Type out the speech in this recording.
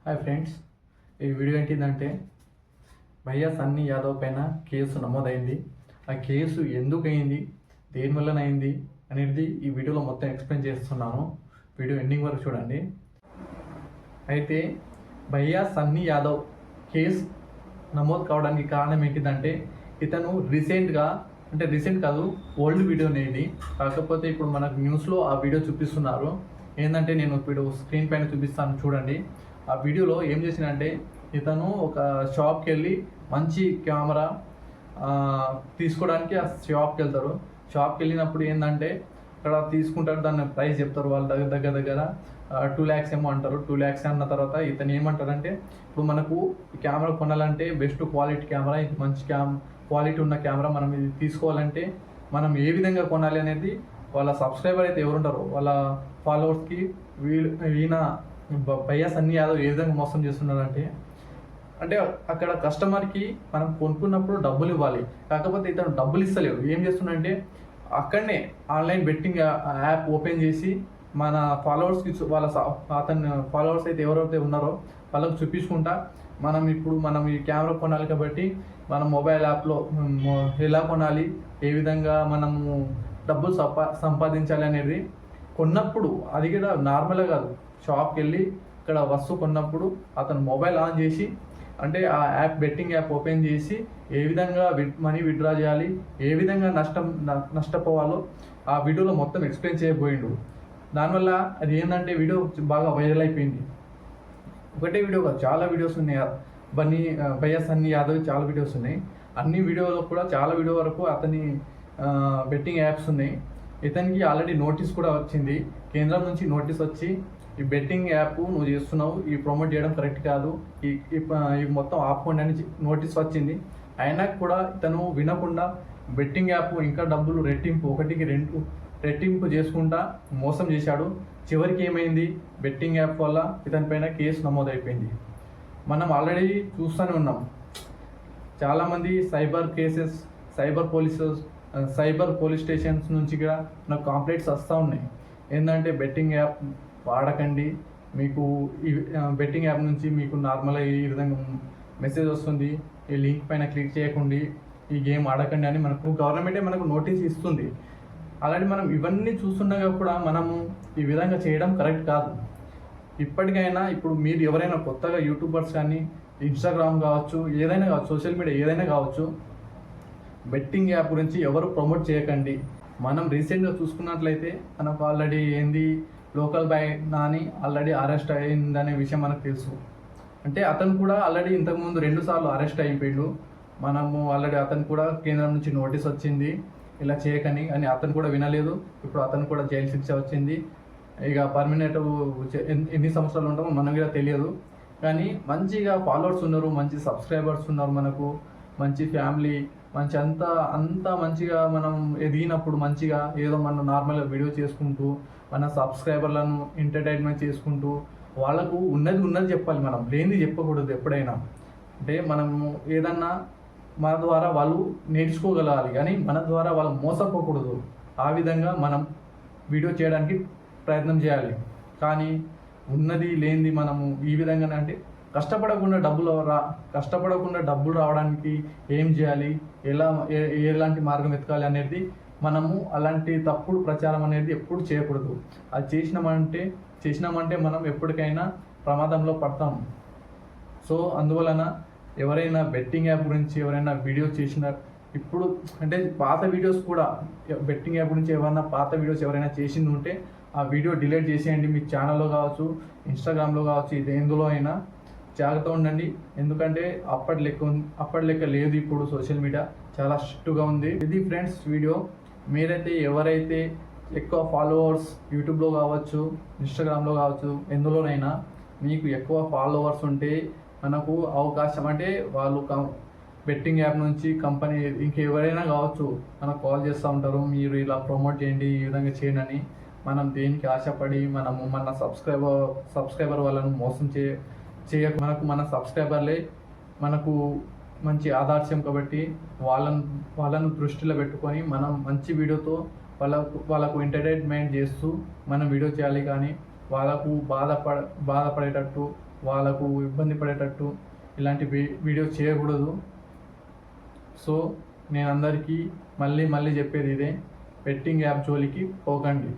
Hi friends, ఈ video ఏంటిదంటే భయ్యా సన్నీ యాదవ్ పైన కేసు నమోదైంది. ఆ కేసు ఎందుకు అయింది, దేనివల్ల అయింది అనేది ఈ వీడియోలో మొత్తం ఎక్స్ప్లెయిన్ చేస్తున్నాను. వీడియో ఎండింగ్ వరకు చూడండి. అయితే భయ్యా సన్నీ యాదవ్ కేసు నమోదు కావడానికి కారణం ఏంటిదంటే ఇతను రీసెంట్ కాదు, ఓల్డ్ వీడియోనే ఇది. కాకపోతే ఇప్పుడు మనకు న్యూస్లో ఆ వీడియో చూపిస్తున్నారు. ఏంటంటే నేను ఇప్పుడు స్క్రీన్ పైన చూపిస్తాను చూడండి. ఆ వీడియోలో ఏం చేసినంటే ఇతను ఒక షాప్కి వెళ్ళి మంచి కెమెరా తీసుకోవడానికి ఆ షాప్కి వెళ్తారు. షాప్కి వెళ్ళినప్పుడు ఏంటంటే అక్కడ తీసుకుంటారు, దాన్ని ప్రైస్ చెప్తారు. వాళ్ళ దగ్గర 2 lakhs ఏమో అంటారు. 2 lakhs అన్న తర్వాత ఇతను ఏమంటారంటే ఇప్పుడు మనకు కెమెరా కొనాలంటే బెస్ట్ క్వాలిటీ కెమెరా, ఇది మంచి క్వాలిటీ ఉన్న కెమెరా మనం ఇది తీసుకోవాలంటే మనం ఏ విధంగా కొనాలి అనేది వాళ్ళ సబ్స్క్రైబర్ అయితే ఎవరుంటారో వాళ్ళ ఫాలోవర్స్కి ఈయన భయ్యా సన్నీ యాదవ్ ఏ విధంగా మోసం చేస్తున్నారంటే అక్కడ కస్టమర్కి మనం కొనుక్కున్నప్పుడు డబ్బులు ఇవ్వాలి. కాకపోతే ఇతను డబ్బులు ఇస్తలేడు. ఏం చేస్తున్నాడంటే అక్కడనే ఆన్లైన్ బెట్టింగ్ యాప్ ఓపెన్ చేసి మన ఫాలోవర్స్కి అతని ఫాలోవర్స్ అయితే ఎవరైతే ఉన్నారో వాళ్ళకి చూపించుకుంటా మనం ఈ కెమెరా కొనాలి కాబట్టి మనం మొబైల్ యాప్లో ఎలా కొనాలి, ఏ విధంగా మనము డబ్బులు సంపాదించాలి అనేది కొన్నప్పుడు, అది కూడా నార్మల్గా కాదు, షాప్కి వెళ్ళి ఇక్కడ వస్తువు కొన్నప్పుడు అతను మొబైల్ ఆన్ చేసి ఆ యాప్ బెట్టింగ్ యాప్ ఓపెన్ చేసి ఏ విధంగా మనీ విత్డ్రా చేయాలి, ఏ విధంగా నష్టపోవాలో ఆ వీడియోలో మొత్తం ఎక్స్ప్లెయిన్ చేయబోయిండు. దానివల్ల అది ఏంటంటే వీడియో బాగా వైరల్ అయిపోయింది. ఒకటే వీడియో కాదు, చాలా వీడియోస్ ఉన్నాయి. భయ్యా సన్నీ యాదవ్ చాలా వీడియోస్ ఉన్నాయి. అన్ని వీడియోలో కూడా చాలా వీడియో వరకు అతని బెట్టింగ్ యాప్స్ ఉన్నాయి. ఇతనికి ఆల్రెడీ నోటీస్ కూడా వచ్చింది, కేంద్రం నుంచి నోటీస్ వచ్చి ఈ బెట్టింగ్ యాప్ నువ్వు చేస్తున్నావు, ఈ ప్రమోట్ చేయడం కరెక్ట్ కాదు, ఈ మొత్తం ఆపుకోండి అని నోటీస్ వచ్చింది. అయినా కూడా ఇతను వినకుండా బెట్టింగ్ యాప్ ఇంకా డబ్బులు ఒకటికి 2 రెట్టింపు చేసుకుంటా మోసం చేశాడు. చివరికి ఏమైంది, బెట్టింగ్ యాప్ వల్ల ఇతని పైన కేసు నమోదైపోయింది. మనం ఆల్రెడీ చూస్తూనే ఉన్నాం, చాలామంది సైబర్ పోలీస్ స్టేషన్స్ నుంచి కూడా నాకు కంప్లైంట్స్ వస్తూ ఉన్నాయి. ఏంటంటే బెట్టింగ్ యాప్ వాడకండి, మీకు ఈ బెట్టింగ్ యాప్ నుంచి మీకు నార్మల్గా ఈ విధంగా మెసేజ్ వస్తుంది, ఈ లింక్ పైన క్లిక్ చేయకండి, ఈ గేమ్ ఆడకండి అని గవర్నమెంటే మనకు నోటీస్ ఇస్తుంది. ఆల్రెడీ మనం ఇవన్నీ చూస్తుండగా కూడా మనము ఈ విధంగా చేయడం కరెక్ట్ కాదు. ఇప్పటికైనా ఇప్పుడు మీరు ఎవరైనా కొత్తగా యూట్యూబర్స్ కానీ, ఇన్స్టాగ్రామ్ కావచ్చు, ఏదైనా కావచ్చు, సోషల్ మీడియా ఏదైనా కావచ్చు, బెట్టింగ్ యాప్ గురించి ఎవరు ప్రమోట్ చేయకండి. మనం రీసెంట్గా చూసుకున్నట్లయితే మనకు already local boy Nani already arrest అయిందనే విషయం మనకు తెలుసు. అతను కూడా ఆల్రెడీ ఇంతకుముందు 2 సార్లు అరెస్ట్ అయిపోయిండు. మనము ఆల్రెడీ అతను కూడా కేంద్రం నుంచి నోటీస్ వచ్చింది ఇలా చేయకని, అని అతను కూడా వినలేదు. ఇప్పుడు అతను కూడా జైలు శిక్ష వచ్చింది. ఇక పర్మనెంట్ ఎన్ని సంవత్సరాలు ఉంటామో మనకు కూడా తెలియదు. కానీ మంచిగా ఫాలోవర్స్ ఉన్నారు, మంచి సబ్స్క్రైబర్స్ ఉన్నారు, మనకు మంచి ఫ్యామిలీ, మంచి అంతా మంచిగా మనం ఎదిగినప్పుడు మంచిగా ఏదో మనం నార్మల్గా వీడియో చేసుకుంటూ మన సబ్స్క్రైబర్లను ఎంటర్టైన్మెంట్ చేసుకుంటూ వాళ్ళకు ఉన్నది చెప్పాలి. మనం లేనిది చెప్పకూడదు ఎప్పుడైనా. మనము ఏదన్నా మన ద్వారా వాళ్ళు నేర్చుకోగలగాలి, కానీ మన ద్వారా వాళ్ళు మోసపోకూడదు. ఆ విధంగా మనం వీడియో చేయడానికి ప్రయత్నం చేయాలి. కానీ ఉన్నది లేనిది మనము ఈ విధంగా కష్టపడకుండా డబ్బులు రావడానికి ఏం చేయాలి, ఎలాంటి మార్గం ఎతకాలి అనేది మనము అలాంటి తప్పుడు ప్రచారం అనేది ఎప్పుడు చేయకూడదు. అది చేసినామంటే మనం ఎప్పటికైనా ప్రమాదంలో పడతాం. సో అందువలన ఎవరైనా బెట్టింగ్ యాప్ గురించి ఎవరైనా వీడియో చేసిన ఇప్పుడు పాత వీడియోస్ కూడా బెట్టింగ్ యాప్ గురించి పాత వీడియోస్ ఎవరైనా చేసింది ఉంటే ఆ వీడియో డిలీట్ చేసేయండి. మీ ఛానల్లో కావచ్చు, ఇన్స్టాగ్రామ్లో కావచ్చు, ఇది ఎందులో అయినా జాగ్రత్త ఉండండి. ఎందుకంటే అప్పటి లెక్క లేదు, ఇప్పుడు సోషల్ మీడియా చాలా స్ట్రిక్ట్గా ఉంది. ఇది ఫ్రెండ్స్ వీడియో. మీరైతే ఎవరైతే ఎక్కువ ఫాలోవర్స్ యూట్యూబ్లో కావచ్చు, ఇన్స్టాగ్రామ్లో కావచ్చు, ఎందులోనైనా మీకు ఎక్కువ ఫాలోవర్స్ ఉంటే మనకు అవకాశం వాళ్ళు బెట్టింగ్ యాప్ నుంచి కంపెనీ ఇంకెవరైనా కావచ్చు మనకు కాల్ చేస్తూ ఉంటారు, మీరు ఇలా ప్రమోట్ చేయండి, ఈ విధంగా చేయండి అని. మనం దేనికి ఆశపడి మనము మన సబ్స్క్రైబర్ వాళ్ళను మోసం చేయక మన సబ్స్క్రైబర్లే మనకు మంచి ఆదర్శం కాబట్టి వాళ్ళను దృష్టిలో పెట్టుకొని మనం మంచి వీడియోతో వాళ్ళకు ఎంటర్టైన్మెంట్ చేస్తూ మనం వీడియో చేయాలి. కానీ వాళ్ళకు బాధపడేటట్టు, వాళ్ళకు ఇబ్బంది పడేటట్టు ఇలాంటి వీడియోస్ చేయకూడదు. సో నేను అందరికీ మళ్ళీ చెప్పేది ఇదే, బెట్టింగ్ యాప్ జోలికి పోకండి.